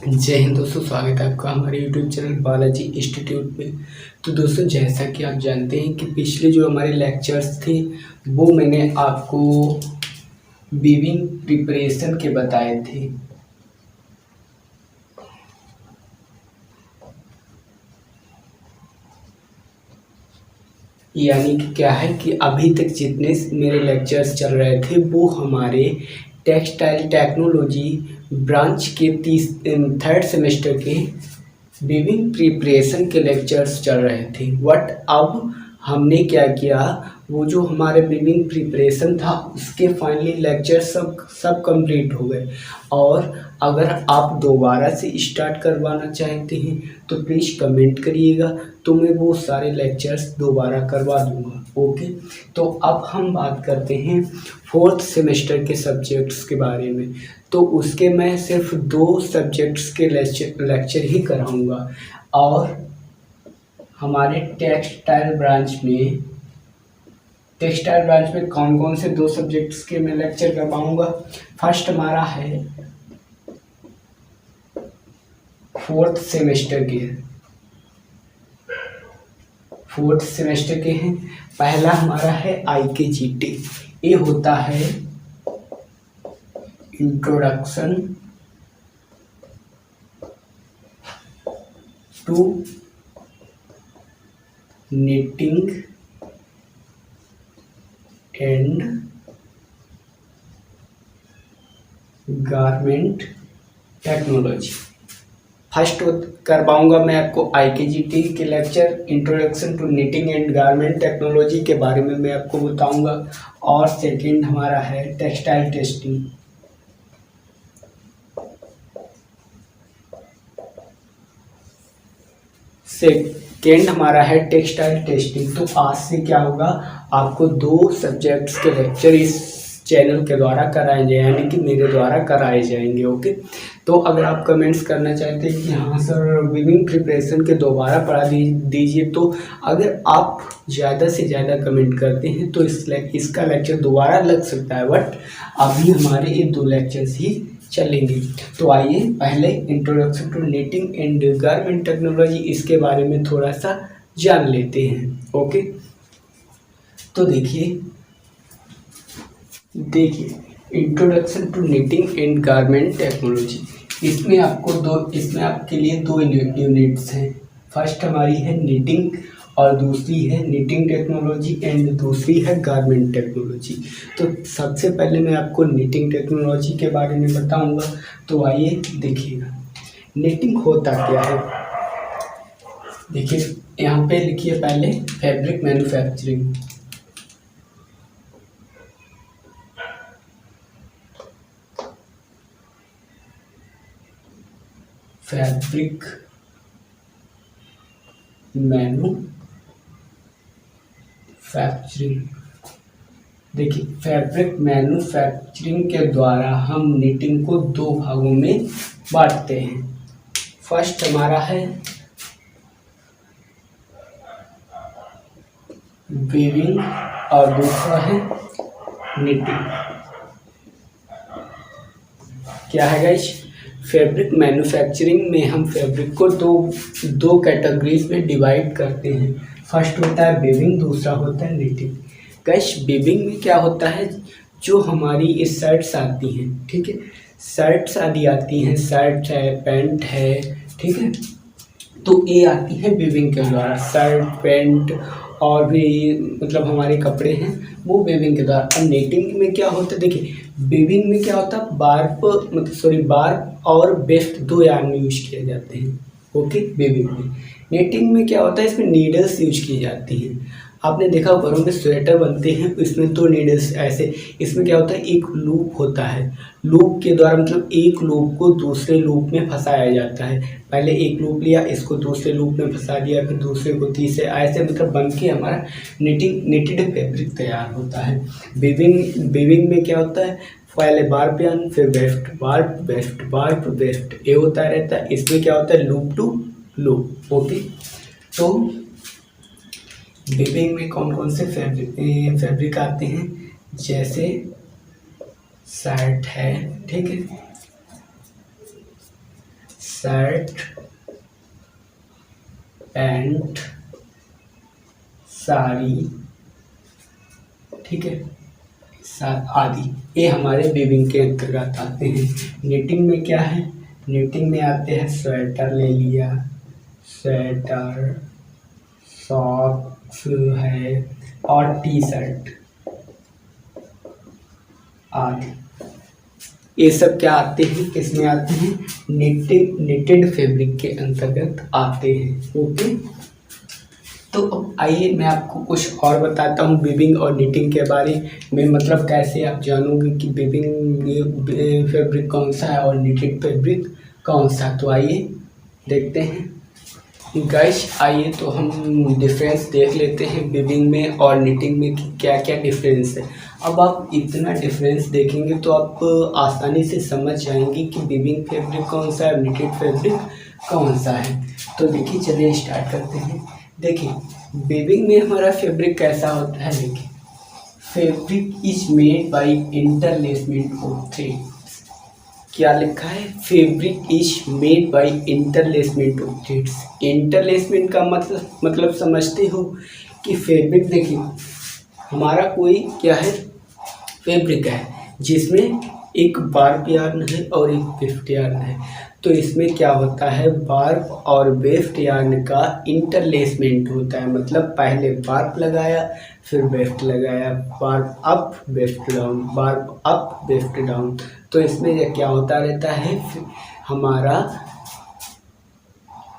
जय हिंद दोस्तों, स्वागत है आपका हमारे यूट्यूब चैनल बालाजी इंस्टीट्यूट में। तो दोस्तों, जैसा कि आप जानते हैं कि पिछले जो हमारे लेक्चर्स थे वो मैंने आपको वीविंग प्रिपरेशन के बताए थे। यानी कि क्या है कि अभी तक जितने मेरे लेक्चर्स चल रहे थे वो हमारे टेक्सटाइल टेक्नोलॉजी ब्रांच के 3rd सेमेस्टर के वीविंग प्रिपरेशन के लेक्चर्स चल रहे थे। बट अब हमने क्या किया, वो जो हमारे वीविंग प्रिपरेशन था उसके फाइनली लेक्चर सब कंप्लीट हो गए। और अगर आप दोबारा से स्टार्ट करवाना चाहते हैं तो प्लीज़ कमेंट करिएगा, तो मैं वो सारे लेक्चर्स दोबारा करवा दूंगा। ओके, तो अब हम बात करते हैं 4th सेमेस्टर के सब्जेक्ट्स के बारे में। तो उसके मैं सिर्फ 2 सब्जेक्ट्स के लेक्चर ही कराऊंगा। और हमारे टेक्सटाइल ब्रांच में कौन कौन से 2 सब्जेक्ट्स के मैं लेक्चर करवाऊंगा। फर्स्ट हमारा है 4th सेमेस्टर के हैं। पहला हमारा है IKGT। ये होता है introduction to knitting and garment technology. First करवाऊंगा मैं आपको IKGT के lecture, introduction to knitting and garment technology के बारे में मैं आपको बताऊंगा। और सेकंड हमारा है टेक्सटाइल टेस्टिंग। सेकेंड हमारा है टेक्सटाइल टेस्टिंग। तो आज से क्या होगा, आपको 2 सब्जेक्ट्स के लेक्चर इस चैनल के द्वारा कराए जाए, यानी कि मेरे द्वारा कराए जाएंगे। ओके, तो अगर आप कमेंट्स करना चाहते हैं कि हाँ सर वीविंग प्रिपरेशन के दोबारा पढ़ा दीजिए, तो अगर आप ज़्यादा से ज़्यादा कमेंट करते हैं तो इसका लेक्चर दोबारा लग सकता है। बट अभी हमारे ये 2 लेक्चर्स ही चलेंगे। तो आइए पहले introduction to knitting and garment technology, इसके बारे में थोड़ा सा जान लेते हैं। ओके, तो देखिए introduction to knitting and garment technology, इसमें आपके लिए 2 यूनिट्स हैं। फर्स्ट हमारी है निटिंग और दूसरी है निटिंग टेक्नोलॉजी एंड दूसरी है गारमेंट टेक्नोलॉजी। तो सबसे पहले मैं आपको निटिंग टेक्नोलॉजी के बारे में बताऊंगा। तो आइए देखिएगा, निटिंग होता क्या है। देखिए यहाँ पे लिखिए पहले फैब्रिक मैन्युफैक्चरिंग। फैब्रिक मैन्युफैक्चरिंग, देखिए फैब्रिक मैन्युफैक्चरिंग के द्वारा हम निटिंग को 2 भागों में बांटते हैं। फर्स्ट हमारा है वीविंग और दूसरा है निटिंग। क्या है गाइस, फैब्रिक मैन्युफैक्चरिंग में हम फैब्रिक को दो कैटेगरीज में डिवाइड करते हैं। फर्स्ट होता है वीविंग, दूसरा होता है निटिंग। गाइस वीविंग में क्या होता है, जो हमारी ये शर्ट्स आती हैं, ठीक है, शर्ट्स आदि आती हैं, शर्ट है, पैंट है, ठीक है, तो ये आती है वीविंग के द्वारा। शर्ट, पैंट और भी मतलब हमारे कपड़े हैं वो वीविंग के द्वारा। अब निटिंग में क्या होता है, देखिए वीविंग में क्या होता है, बार और वेस्ट 2 यार्न यूज किए जाते हैं। ओके, वीविंग में। निटिंग में क्या होता है, इसमें नीडल्स यूज की जाती हैं। आपने देखा घरों में स्वेटर बनते हैं, इसमें 2 नीडल्स ऐसे, इसमें क्या होता है, एक लूप होता है, लूप के द्वारा मतलब एक लूप को दूसरे लूप में फंसाया जाता है। पहले एक लूप लिया, इसको दूसरे लूप में फंसा दिया, फिर दूसरे को तीसरे, ऐसे मतलब बन के हमारा निटेड फैब्रिक तैयार होता है। वीविंग में क्या होता है, पहले बार प्यान, फिर वेस्ट बार, वेस्ट बार टू वेस्ट, ये होता रहता है। इसमें क्या होता है, लूप टू लूप। ओके, तो वीविंग में कौन कौन से फैब्रिक आते हैं, जैसे शर्ट है, ठीक है, शर्ट, पैंट, साड़ी, ठीक है, आदि, ये हमारे वीविंग के अंतर्गत आते हैं। निटिंग में क्या है, निटिंग में आते हैं स्वेटर ले लिया, स्वेटर, सॉक्स है और टी शर्ट आदि, ये सब क्या आते हैं, किसमें आते हैं, निटेड फैब्रिक के अंतर्गत आते हैं। ओके, तो अब आइए मैं आपको कुछ और बताता हूँ वीविंग और निटिंग के बारे में, मतलब कैसे आप जानोगे कि वीविंग फैब्रिक कौन सा है और निटेड फैब्रिक कौन सा। तो आइए देखते हैं गाइस, आइए तो हम डिफरेंस देख लेते हैं वीविंग में और निटिंग में कि क्या क्या डिफरेंस है। अब आप इतना डिफरेंस देखेंगे तो आप आसानी से समझ जाएंगे कि वीविंग फैब्रिक कौन सा है, निटेड फैब्रिक कौन सा है। तो देखिए, चलिए स्टार्ट करते हैं। देखिए, वीविंग में हमारा फैब्रिक कैसा होता है, देखिए, fabric is made by interlacement of thread. क्या लिखा है, fabric is made by interlacement of threads. Interlacement का मतलब समझते हो कि फैब्रिक, देखिए हमारा कोई क्या है, फैब्रिक है जिसमें एक बार्ब यार्न है और एक वेफ्ट यार्न है। तो इसमें क्या होता है, बार्ब और वेफ्ट यार्न का इंटरलेसमेंट होता है, मतलब पहले बार्ब लगाया फिर वेफ्ट लगाया, barb up weft down, barb up weft down. तो इसमें क्या होता रहता है, हमारा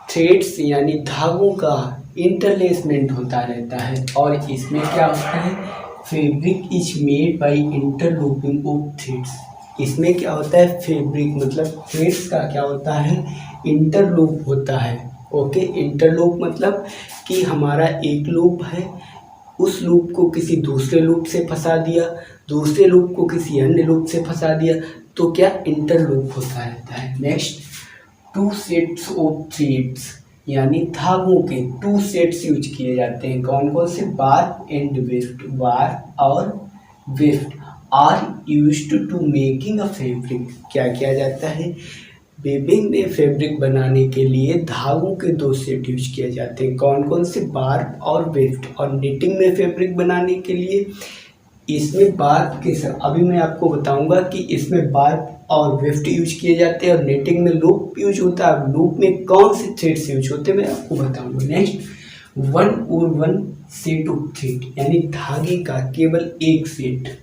थ्रेड्स यानी धागों का इंटरलेसमेंट होता रहता है। और इसमें क्या होता है, fabric is made bye interlooping of threads. इसमें क्या होता है, फैब्रिक मतलब थ्रेड्स का क्या होता है, इंटरलूप होता है। ओके, इंटरलूप मतलब कि हमारा एक लूप है, उस लूप को किसी दूसरे लूप से फंसा दिया, दूसरे लूप को किसी अन्य लूप से फंसा दिया, तो क्या इंटरलूप होता रहता है। Next, two sets of threads यानी धागों के टू सेट्स यूज किए जाते हैं। कौन कौन से, बार एंड वेफ्ट, बार और weft are used to making a fabric. क्या किया जाता है, वीविंग में फैब्रिक बनाने के लिए धागों के दो सेट यूज किए जाते हैं। कौन कौन से, बार और वेफ्ट। और निटिंग में फैब्रिक बनाने के लिए इसमें बार के साथ, अभी मैं आपको बताऊंगा कि इसमें बार और वेफ्ट यूज किए जाते हैं, और निटिंग में लूप यूज होता है। लूप में कौन से थ्रेड्स यूज होते हैं मैं आपको बताऊंगा। नेक्स्ट, वन और वन सेट ऑफ थ्रेड यानी धागे का केवल एक सेट,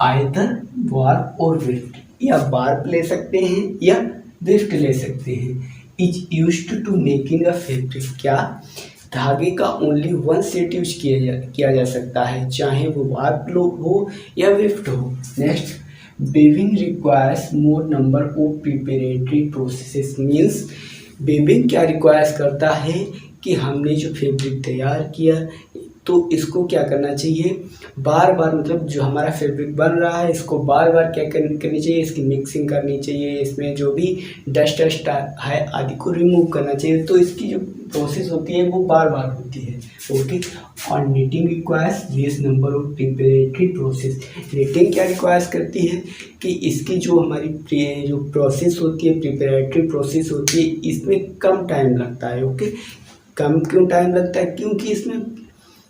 आइदर बार्ब और वेफ्ट, या बार्ब ले सकते हैं या वेफ्ट ले सकते हैं, is used to making a fabric. क्या, धागे का ओनली वन सेट यूज किया जा सकता है, चाहे वो बार्ब हो या वेफ्ट हो। Next, weaving requires more number of preparatory processes. Means weaving क्या रिक्वायर्स करता है कि हमने जो फैब्रिक तैयार किया तो इसको क्या करना चाहिए, बार बार, मतलब जो हमारा फैब्रिक बन रहा है इसको बार बार क्या करनी चाहिए, इसकी मिक्सिंग करनी चाहिए, इसमें जो भी डस्ट है आदि को रिमूव करना चाहिए। तो इसकी जो प्रोसेस होती है वो बार बार होती है। ओके, और knitting requires this number of preparatory process. Knitting क्या रिक्वायर्स करती है कि इसकी जो हमारी जो प्रोसेस होती है, प्रिपरेटरी प्रोसेस होती है, इसमें कम टाइम लगता है। ओके, कम क्यों टाइम लगता है, क्योंकि इसमें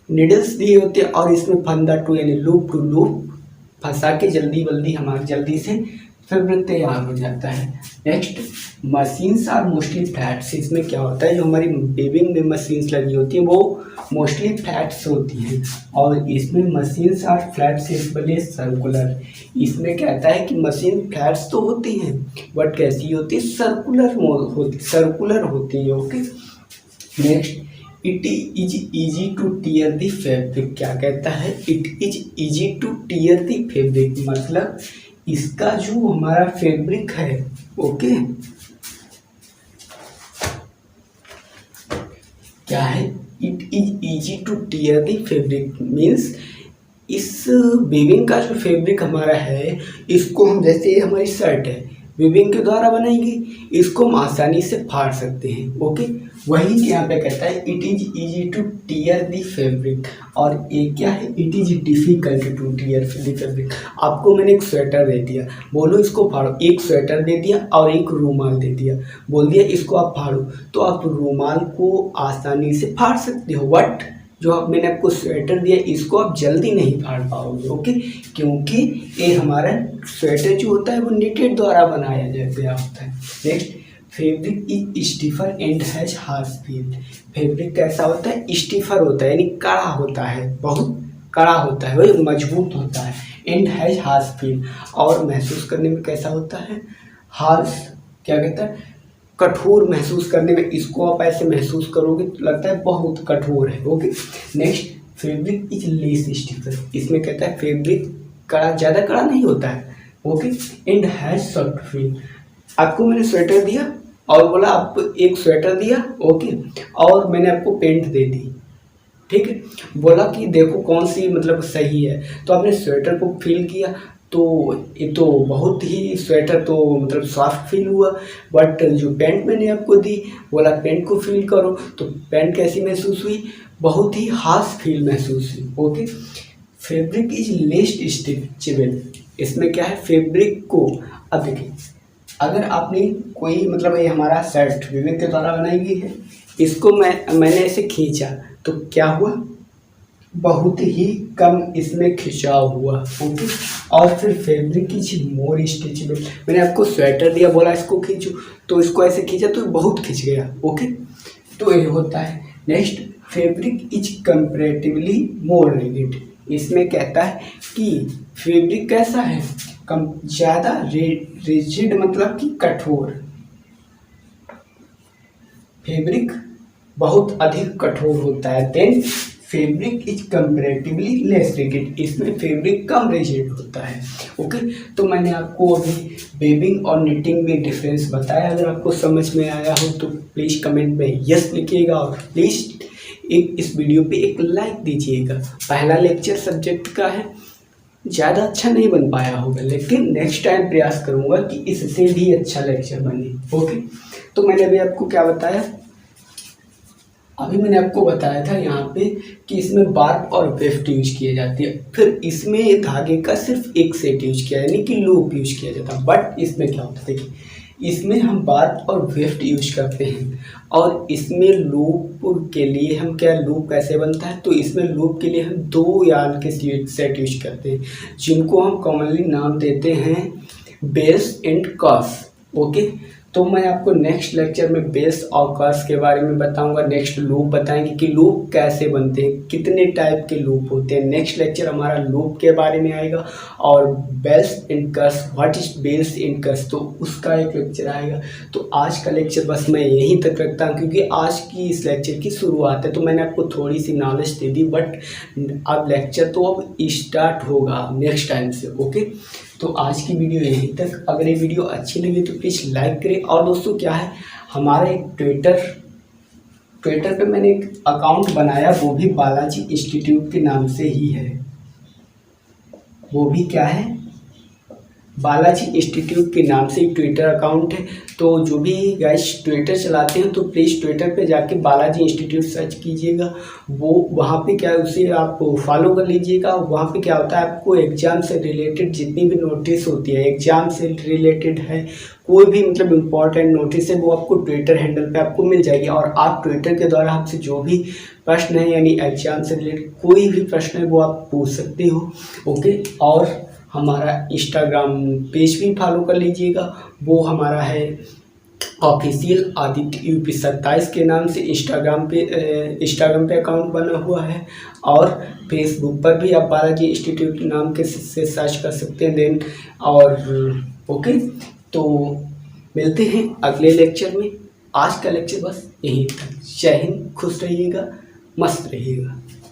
निडल्स दी होती है और इसमें फंदा टू यानी लूप टू लूप फंसा के जल्दी से फैब्रिक तैयार हो जाता है। Next, machines are mostly flats. इसमें क्या होता है, जो हमारी वीविंग में मशीन्स लगी होती है वो मोस्टली फ्लैट्स होती हैं, और इसमें machines are flat simply circular. इसमें कहता है कि मशीन फ्लैट्स तो होती हैं बट कैसी होती है, सर्कुलर होती है। Okay, next, it is easy two tier the fabric. क्या कहता है, it is easy two tier the fabric, मतलब इसका जो हमारा फैब्रिक है, ओके, क्या है, it is easy two tier the fabric. Means इस वीविंग का जो फैब्रिक हमारा है, इसको हम, जैसे हमारी शर्ट है, वीविंग के द्वारा बनाई गई, इसको हम आसानी से फाड़ सकते हैं। ओके, वही यहाँ पे कहता है it is easy two tier the fabric, और ये क्या है, it is difficult two tier the fabric. आपको मैंने एक स्वेटर दे दिया, बोलो इसको फाड़ो, एक स्वेटर दे दिया और एक रूमाल दे दिया, बोल दिया इसको आप फाड़ो, तो आप रूमाल को आसानी से फाड़ सकते हो। बट जो आप मैंने आपको स्वेटर दिया इसको आप जल्दी नहीं फाड़ पाओगे। ओके, क्योंकि ये हमारा स्वेटर जो होता है वो निटेड द्वारा बनाया गया होता है। Next, fabric is stiffer and has harsh feel. Fabric कैसा होता है, स्टिफर होता है, यानी कड़ा होता है, बहुत कड़ा होता है, वही मजबूत होता है। एंड हैज हार्श फील, और महसूस करने में कैसा होता है, हार्श क्या कहता है, कठोर महसूस करने में। इसको आप ऐसे महसूस करोगे तो लगता है बहुत कठोर है। Okay, next, fabric is less stiffer. इसमें कहता है फैब्रिक कड़ा, ज़्यादा कड़ा नहीं होता है। Okay, and has soft feel. आपको मैंने स्वेटर दिया और बोला आप एक स्वेटर दिया, ओके, और मैंने आपको पेंट दे दी, ठीक है, बोला कि देखो कौन सी मतलब सही है, तो आपने स्वेटर को फील किया तो ये तो बहुत ही स्वेटर तो मतलब सॉफ्ट फील हुआ। बट जो पैंट मैंने आपको दी, बोला पैंट को फील करो, तो पैंट कैसी महसूस हुई, बहुत ही हार्श फील महसूस हुई। Okay, fabric is less stretchable. इसमें क्या है, फैब्रिक को, अब देखिए अगर आपने कोई मतलब ये हमारा शर्ट वीविंग के द्वारा बनाई गई है, इसको मैंने ऐसे खींचा तो क्या हुआ, बहुत ही कम इसमें खिंचाव हुआ। ओके, और फिर फैब्रिक इज मोर स्ट्रेचेबल। मैंने आपको स्वेटर दिया, बोला इसको खींचो, तो इसको ऐसे खींचा तो बहुत खिंच गया। ओके, तो ये होता है। Next, fabric is comparatively more rigid. इसमें कहता है कि फैब्रिक कैसा है, कम ज़्यादा रिजिड मतलब कि कठोर, फैब्रिक बहुत अधिक कठोर होता है। Then fabric is comparatively less rigid. इसमें फैब्रिक कम रिजिड होता है। ओके, तो मैंने आपको अभी वेविंग और निटिंग में डिफरेंस बताया। अगर आपको समझ में आया हो तो प्लीज़ कमेंट में यस लिखिएगा, और प्लीज़ इस वीडियो पे एक लाइक दीजिएगा। पहला लेक्चर सब्जेक्ट का है, ज़्यादा अच्छा नहीं बन पाया होगा, लेकिन नेक्स्ट टाइम प्रयास करूँगा कि इससे भी अच्छा लेक्चर बने। ओके, तो मैंने अभी आपको क्या बताया, अभी मैंने आपको बताया था यहाँ पे कि इसमें बार्ब और वेफ्ट यूज किए जाती है। फिर इसमें धागे का सिर्फ एक सेट यूज किया, यानी कि लूप यूज किया जाता है। बट इसमें क्या होता है, देखिए इसमें हम बार्ब और वेफ्ट यूज करते हैं, और इसमें लूप के लिए हम क्या, लूप कैसे बनता है, तो इसमें लूप के लिए हम दो यार्न के सेट यूज करते हैं, जिनको हम कॉमनली नाम देते हैं बेल्स एंड कर्व्स। ओके, तो मैं आपको नेक्स्ट लेक्चर में बेल्स और कर्व्स के बारे में बताऊंगा। नेक्स्ट लूप बताएंगे कि लूप कैसे बनते हैं, कितने टाइप के लूप होते हैं। नेक्स्ट लेक्चर हमारा लूप के बारे में आएगा, और wales and courses, what is wales and courses, तो उसका एक लेक्चर आएगा। तो आज का लेक्चर बस मैं यहीं तक रखता हूँ, क्योंकि आज की इस लेक्चर की शुरुआत है, तो मैंने आपको थोड़ी सी नॉलेज दे दी। बट अब लेक्चर तो अब स्टार्ट होगा नेक्स्ट टाइम से। ओके, तो आज की वीडियो यहीं तक। अगर ये वीडियो अच्छी लगी तो प्लीज़ लाइक करें। और दोस्तों क्या है, हमारा एक ट्विटर पे मैंने एक अकाउंट बनाया, वो भी बालाजी इंस्टीट्यूट के नाम से ही है। वो भी क्या है, बालाजी इंस्टीट्यूट के नाम से ट्विटर अकाउंट है। तो जो भी गाइस ट्विटर चलाते हैं तो प्लीज़ ट्विटर पे जाके बालाजी इंस्टीट्यूट सर्च कीजिएगा, वो वहाँ पे क्या है उसे आप फॉलो कर लीजिएगा। वहाँ पे क्या होता है, आपको एग्ज़ाम से रिलेटेड जितनी भी नोटिस होती है, एग्ज़ाम से रिलेटेड है, कोई भी मतलब इम्पॉर्टेंट नोटिस है, वो आपको ट्विटर हैंडल पे आपको मिल जाएगी। और आप ट्विटर के द्वारा आपसे जो भी प्रश्न है, यानी एग्ज़ाम से रिलेटेड कोई भी प्रश्न है, वो आप पूछ सकते हो। ओके, और हमारा इंस्टाग्राम पेज भी फॉलो कर लीजिएगा, वो हमारा है ऑफिशियल आदित्य यूपी 27 के नाम से इंस्टाग्राम पे अकाउंट बना हुआ है। और फेसबुक पर भी आप बालाजी इंस्टीट्यूट नाम के से सर्च कर सकते हैं। देन और ओके, तो मिलते हैं अगले लेक्चर में। आज का लेक्चर बस यहीं तक। जय हिंद, खुश रहिएगा, मस्त रहिएगा।